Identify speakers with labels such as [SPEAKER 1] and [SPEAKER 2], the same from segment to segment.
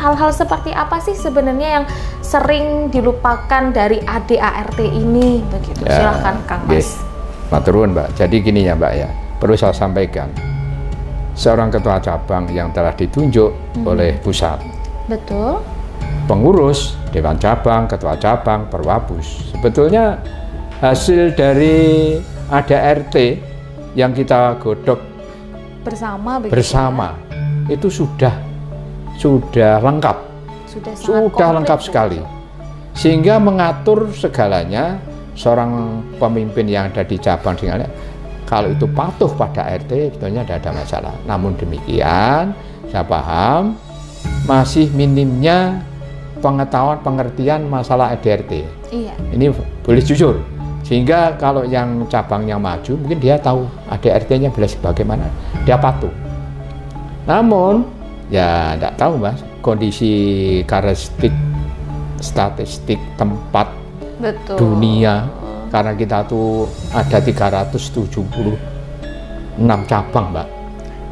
[SPEAKER 1] hal-hal seperti apa sih sebenarnya yang sering dilupakan dari ADART ini begitu? Ya, silahkan Kang Mas.
[SPEAKER 2] Maturun Mbak. Jadi gini ya Mbak ya, perlu saya sampaikan, seorang ketua cabang yang telah ditunjuk oleh pusat,
[SPEAKER 1] betul,
[SPEAKER 2] pengurus, dewan cabang, ketua cabang, perwabus, sebetulnya hasil dari ADART yang kita godok bersama itu sudah lengkap, sudah lengkap sekali, sehingga mengatur segalanya. Seorang pemimpin yang ada di cabang kalau itu patuh pada ART sebetulnya tidak ada masalah. Namun demikian saya paham masih minimnya pengetahuan pengertian masalah ADART. Iya. Ini boleh jujur, sehingga kalau yang cabang yang maju mungkin dia tahu ADART-nya bagaimana, dia patuh. Namun ya tidak tahu Mas, kondisi karakteristik statistik tempat dunia, karena kita tuh ada 376 cabang Mbak,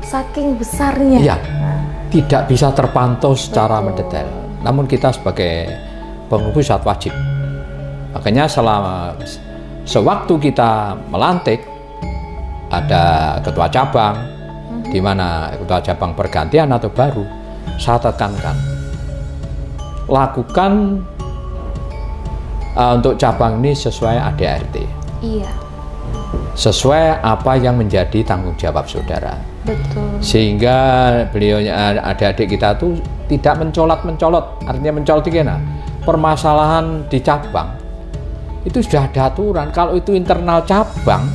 [SPEAKER 2] saking besarnya ya, tidak bisa terpantau secara mendetail. Namun kita sebagai pengurus pusat wajib, makanya sewaktu kita melantik ada ketua cabang, di mana ketua cabang pergantian atau baru, saya tekankan lakukan untuk cabang ini sesuai ADART. Iya. Sesuai apa yang menjadi tanggung jawab saudara. Betul. Sehingga beliaunya adik-adik kita tuh tidak mencolot. Artinya mencolot gimana? Permasalahan di cabang itu sudah ada aturan. Kalau itu internal cabang,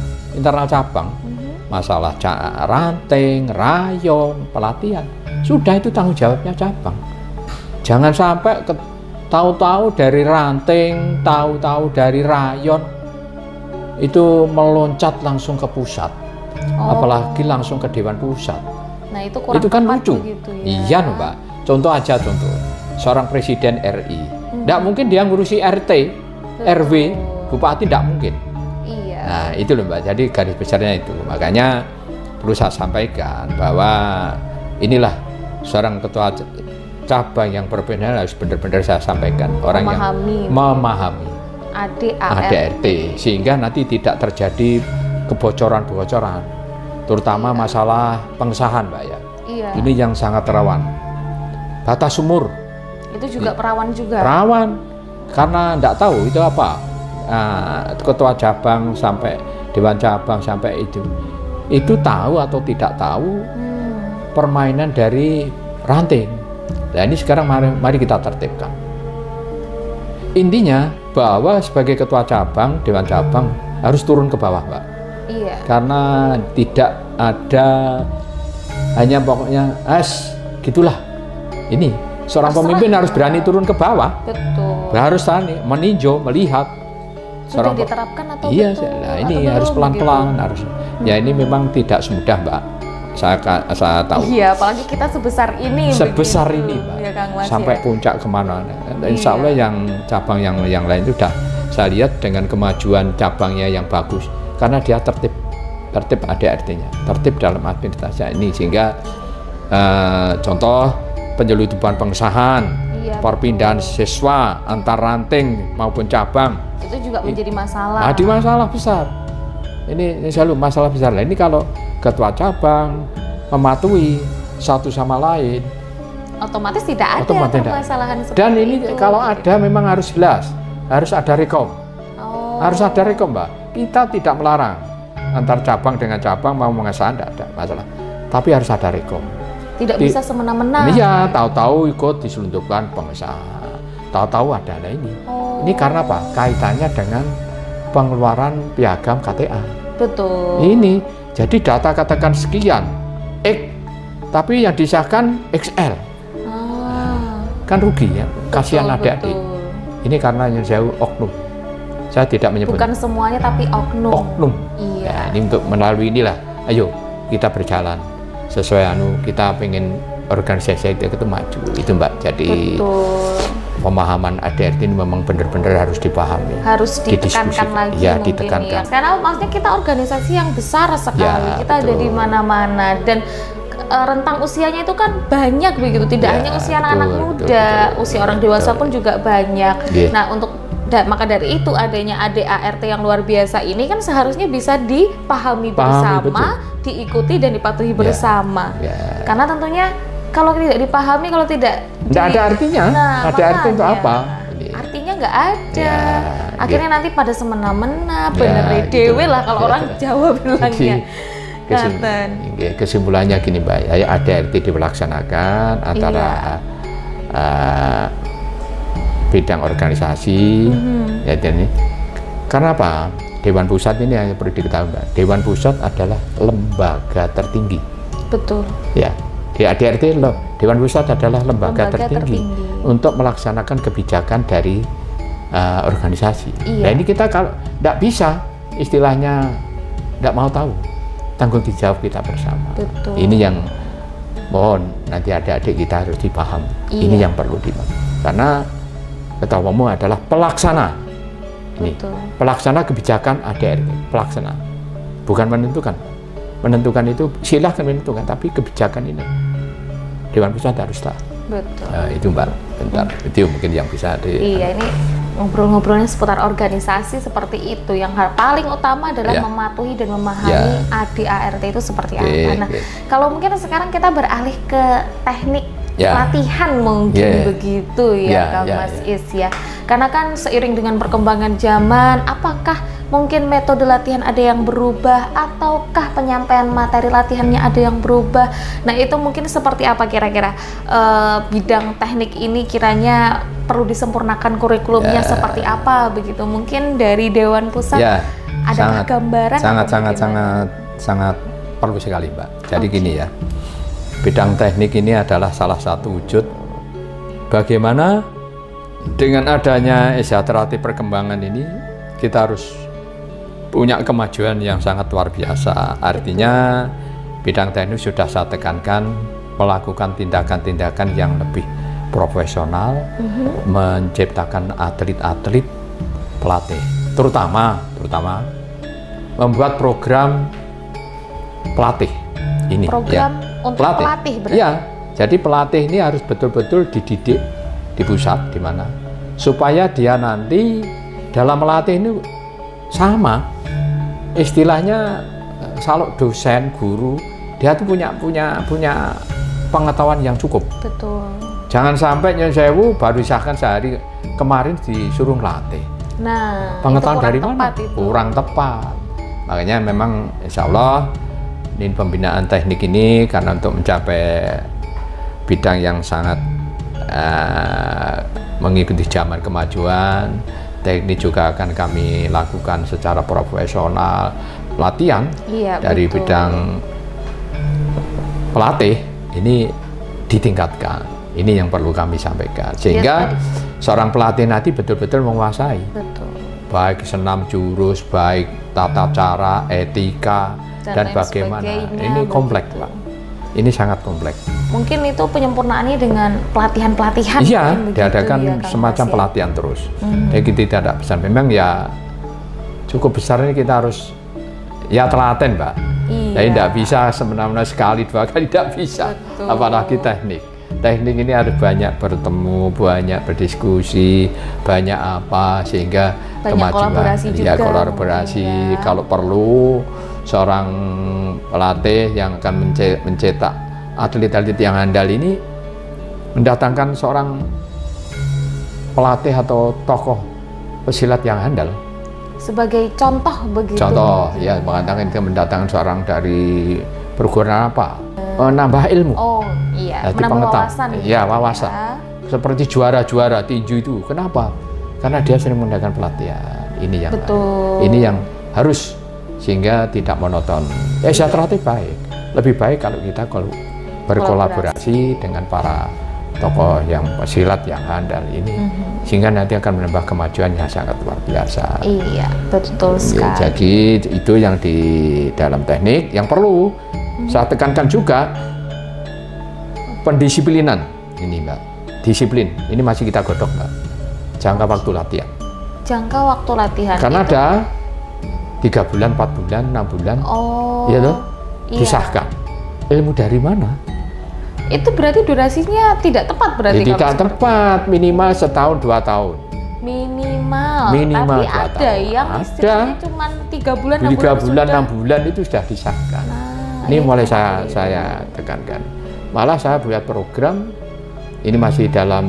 [SPEAKER 2] masalah ranting, rayon, pelatihan, sudah itu tanggung jawabnya cabang. Jangan sampai tahu-tahu dari ranting, tahu-tahu dari rayon, itu meloncat langsung ke pusat, apalagi langsung ke dewan pusat. Nah itu kurang, itu kan lucu. Begitu, ya? Iya Mbak. Contoh aja, seorang presiden RI, tidak mungkin dia ngurusi RT, RW, bupati, tidak mungkin. Iya. Nah itu loh Mbak. Jadi garis besarnya itu. Makanya perlu saya sampaikan bahwa inilah seorang ketua cabang yang berbeda harus benar-benar saya sampaikan, orang yang memahami ADART, sehingga nanti tidak terjadi kebocoran-kebocoran, terutama masalah pengesahan Mbak ya. Iya. Ini yang sangat rawan. Batas umur itu juga perawan juga. Rawan, karena tidak tahu itu apa. Ketua cabang sampai dewan cabang sampai itu tahu atau tidak tahu permainan dari ranting. Nah ini sekarang mari kita tertibkan. Intinya bahwa sebagai ketua cabang, dewan cabang harus turun ke bawah Mbak. Iya. Karena tidak ada hanya pokoknya gitulah. Ini seorang pemimpin harus berani turun ke bawah. Betul. Harus meninjau, melihat. Sudah diterapkan atau iya, betul? Nah ini harus pelan-pelan gitu. Harus. Ya ini memang tidak semudah Mbak. Saya tahu. Iya, apalagi kita sebesar ini Mbak, ya, Kang Mas, sampai puncak kemana. Insya Allah yang cabang yang lain itu sudah saya lihat dengan kemajuan cabangnya yang bagus, karena dia tertib ADART-nya, tertib dalam administrasi ini, sehingga contoh penyeludupan pengesahan, perpindahan siswa antar ranting maupun cabang itu juga menjadi masalah. Di masalah besar. Ini selalu masalah besar. Ini kalau ketua cabang mematuhi satu sama lain, otomatis tidak ada permasalahan seperti itu. Dan ini kalau ada memang harus jelas, harus ada rekom. Harus ada rekom Mbak. Kita tidak melarang antar cabang dengan cabang mau mengesahkan, tidak ada masalah. Tapi harus ada rekom. Tidak bisa semena-mena. Iya, tahu-tahu ikut diselundupkan pengesahan. Tahu-tahu ada ini. Ini karena apa? Kaitannya dengan pengeluaran piagam KTA. Betul. Ini jadi data katakan sekian X, tapi yang disahkan XL. Kan rugi ya, kasihan adik-adik. Ini karena yang saya oknum. Saya tidak menyebut. Bukan semuanya tapi oknum. Oknum. Iya. Ya, ini untuk melalui inilah. Ayo kita berjalan sesuai kita pengen organisasi itu maju. Itu Mbak. Jadi pemahaman ADART ini memang benar-benar harus dipahami, harus ditekankan lagi ya, ditekankan. Ya. Karena maksudnya kita organisasi yang besar sekali, ya, kita ada di mana-mana, dan
[SPEAKER 1] rentang usianya itu kan banyak begitu, tidak hanya usia anak-anak muda, usia orang dewasa pun juga banyak. Nah, maka dari itu adanya ADART yang luar biasa ini kan seharusnya bisa dipahami bersama, diikuti dan dipatuhi bersama. Karena tentunya kalau tidak dipahami, kalau tidak
[SPEAKER 2] ada artinya. Ada arti untuk apa?
[SPEAKER 1] Artinya nggak ada. Akhirnya nanti pada semena-mena, bener dewe lah kalau orang Jawa bilangnya.
[SPEAKER 2] Kesimpulannya gini Mbak, ya ADART dilaksanakan antara bidang organisasi, ya, dan karena apa? Dewan Pusat ini hanya perlu diketahui Mbak, Dewan Pusat adalah lembaga tertinggi.
[SPEAKER 1] Betul.
[SPEAKER 2] Ya, di ADART Dewan Pusat adalah lembaga tertinggi untuk melaksanakan kebijakan dari organisasi. Nah ini kita kalau tidak bisa, istilahnya tidak mau tahu, tanggung jawab kita bersama.
[SPEAKER 1] Betul.
[SPEAKER 2] Ini yang mohon nanti adik-adik kita harus dipaham. Ini yang perlu dipaham. Karena ketua umum adalah pelaksana. Ini pelaksana kebijakan ADART, pelaksana. Bukan menentukan. Menentukan itu silahkan menentukan, tapi kebijakan ini Dewan Pusat harus tahu.
[SPEAKER 1] Betul.
[SPEAKER 2] Itu Mbak, bentar. Itu mungkin yang bisa
[SPEAKER 1] Iya, ini ngobrol-ngobrolnya seputar organisasi seperti itu. Yang paling utama adalah mematuhi dan memahami ADART itu seperti apa. Nah, kalau mungkin sekarang kita beralih ke teknik latihan mungkin begitu ya, Kang Mas Is ya. Karena kan seiring dengan perkembangan zaman, apakah mungkin metode latihan ada yang berubah ataukah penyampaian materi latihannya ada yang berubah? Nah, itu mungkin seperti apa kira-kira bidang teknik ini kiranya perlu disempurnakan kurikulumnya seperti apa begitu? Mungkin dari Dewan Pusat ada gambaran?
[SPEAKER 2] Sangat perlu sekali Mbak. Jadi gini ya, bidang teknik ini adalah salah satu wujud bagaimana dengan adanya akseleratif perkembangan ini kita harus punya kemajuan yang sangat luar biasa. Artinya bidang teknik sudah saya tekankan melakukan tindakan-tindakan yang lebih profesional, menciptakan atlet-atlet pelatih, terutama membuat program pelatih ini.
[SPEAKER 1] Program untuk pelatih berarti?
[SPEAKER 2] Iya, jadi pelatih ini harus betul-betul dididik di pusat, di mana supaya dia nanti dalam melatih ini sama, istilahnya kalau dosen, guru, dia tuh punya pengetahuan yang cukup.
[SPEAKER 1] Betul.
[SPEAKER 2] Jangan sampai nyun sewu baru disahkan sehari kemarin disuruh latih.
[SPEAKER 1] Nah,
[SPEAKER 2] pengetahuan dari mana? Kurang tepat. Makanya memang insya Allah ini pembinaan teknik ini karena untuk mencapai bidang yang sangat mengikuti zaman kemajuan, teknik juga akan kami lakukan secara profesional pelatihan dari bidang pelatih ini ditingkatkan. Ini yang perlu kami sampaikan sehingga seorang pelatih nanti betul-betul menguasai baik senam jurus, baik tata cara, etika dan bagaimana. Ini kompleks Pak. Ini sangat kompleks.
[SPEAKER 1] Mungkin itu penyempurnaannya dengan pelatihan-pelatihan.
[SPEAKER 2] Iya, diadakan semacam pelatihan terus. Jadi kita tidak bisa, memang ya cukup besar ini kita harus ya telaten Mbak. Jadi tidak bisa semena-mena sekali dua kali, tidak bisa. Apalagi teknik. Teknik ini harus banyak bertemu, banyak berdiskusi, banyak apa sehingga kemajuan. Kolaborasi. Kalau perlu seorang pelatih yang akan mencetak atlet-atlet yang handal ini mendatangkan seorang pelatih atau tokoh pesilat yang handal
[SPEAKER 1] sebagai contoh begitu.
[SPEAKER 2] Contoh ya, mendatangkan seorang dari perguruan apa, menambah ilmu.
[SPEAKER 1] Oh iya,
[SPEAKER 2] menambah wawasan. Ya wawasan. Seperti juara-juara tinju itu, kenapa? Karena dia sering mendapatkan pelatihan. Ini yang ini yang harus, sehingga tidak monoton. Akseleratif baik, lebih baik kalau kita berkolaborasi dengan para tokoh yang pesilat yang handal ini, sehingga nanti akan menambah kemajuan yang sangat luar biasa.
[SPEAKER 1] Iya, betul sekali.
[SPEAKER 2] Jadi itu yang di dalam teknik yang perlu saya tekankan juga, pendisiplinan ini Mbak. Disiplin ini masih kita godok Mbak. Jangka waktu latihan.
[SPEAKER 1] Jangka waktu latihan.
[SPEAKER 2] Karena ada 3 bulan, 4 bulan, 6 bulan, ya toh, disahkan. ilmu dari mana?
[SPEAKER 1] Itu berarti durasinya tidak tepat berarti?
[SPEAKER 2] Tidak tepat, minimal setahun 2 tahun.
[SPEAKER 1] Minimal.
[SPEAKER 2] Tapi
[SPEAKER 1] ada
[SPEAKER 2] tahun.
[SPEAKER 1] Yang istilahnya cuma 3 bulan,
[SPEAKER 2] 6 bulan, 6 bulan itu sudah disahkan. Ini mulai saya tekankan. Malah saya buat program, ini masih dalam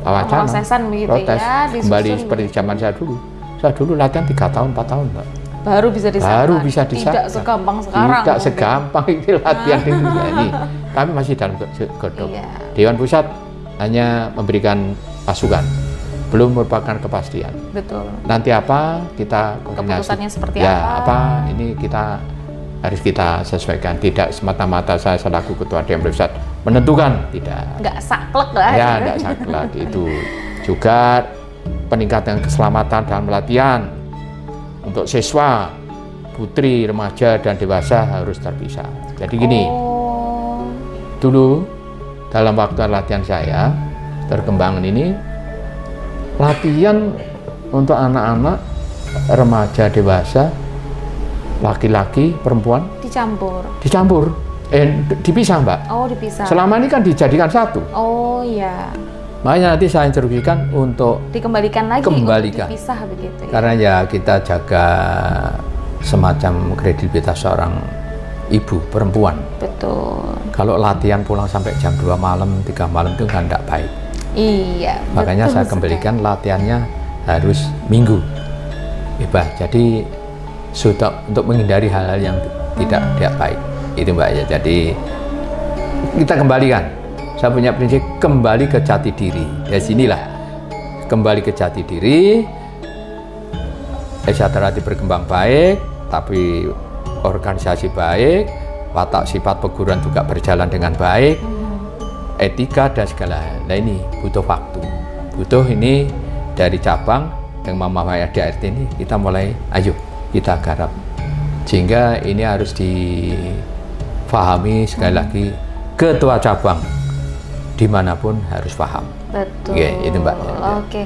[SPEAKER 2] wacana, protes
[SPEAKER 1] ya,
[SPEAKER 2] kembali seperti zaman saya dulu. Saya dulu latihan 3 tahun, 4 tahun, Mbak.
[SPEAKER 1] Baru bisa disahkan.
[SPEAKER 2] Baru bisa disahkan.
[SPEAKER 1] Tidak segampang sekarang.
[SPEAKER 2] Tidak segampang itu latihan itu. Ini kami masih dalam godok. Dewan Pusat hanya memberikan masukan, belum merupakan kepastian.
[SPEAKER 1] Betul.
[SPEAKER 2] Nanti apa kita koordinasi.
[SPEAKER 1] Keputusannya seperti
[SPEAKER 2] apa? Ini kita harus kita sesuaikan. Tidak semata-mata saya selaku Ketua Dewan Pusat menentukan, tidak.
[SPEAKER 1] Nggak saklek lah.
[SPEAKER 2] Ya, nggak saklek. Itu juga peningkatan keselamatan dalam latihan. Untuk siswa, putri, remaja, dan dewasa harus terpisah. Jadi gini, dulu dalam waktu latihan saya, terkembangan ini, latihan untuk anak-anak, remaja, dewasa, laki-laki, perempuan, dicampur, dipisah, Mbak.
[SPEAKER 1] Oh, dipisah.
[SPEAKER 2] Selama ini kan dijadikan satu.
[SPEAKER 1] Oh, iya.
[SPEAKER 2] Makanya nanti saya instruksikan untuk
[SPEAKER 1] dikembalikan lagi, untuk dipisah begitu ya?
[SPEAKER 2] Karena ya kita jaga semacam kredibilitas seorang ibu perempuan.
[SPEAKER 1] Betul.
[SPEAKER 2] Kalau latihan pulang sampai jam 2 malam, 3 malam itu kan tidak baik.
[SPEAKER 1] Iya.
[SPEAKER 2] Makanya saya kembalikan latihannya harus minggu bebas. Jadi untuk menghindari hal-hal yang tidak baik. Itu Mbak ya. Jadi kita kembalikan. Saya punya prinsip kembali ke jati diri. Ya sinilah kembali ke jati diri. Ekstra berkembang baik, tapi organisasi baik, watak sifat perguruan juga berjalan dengan baik, etika dan segala hal. Nah ini butuh waktu. Butuh ini dari cabang yang Mama Maya DRT ini kita mulai, ayo kita garap. Sehingga ini harus difahami sekali lagi ketua cabang dimanapun harus paham.
[SPEAKER 1] Betul.
[SPEAKER 2] Itu Mbak.
[SPEAKER 1] Oke.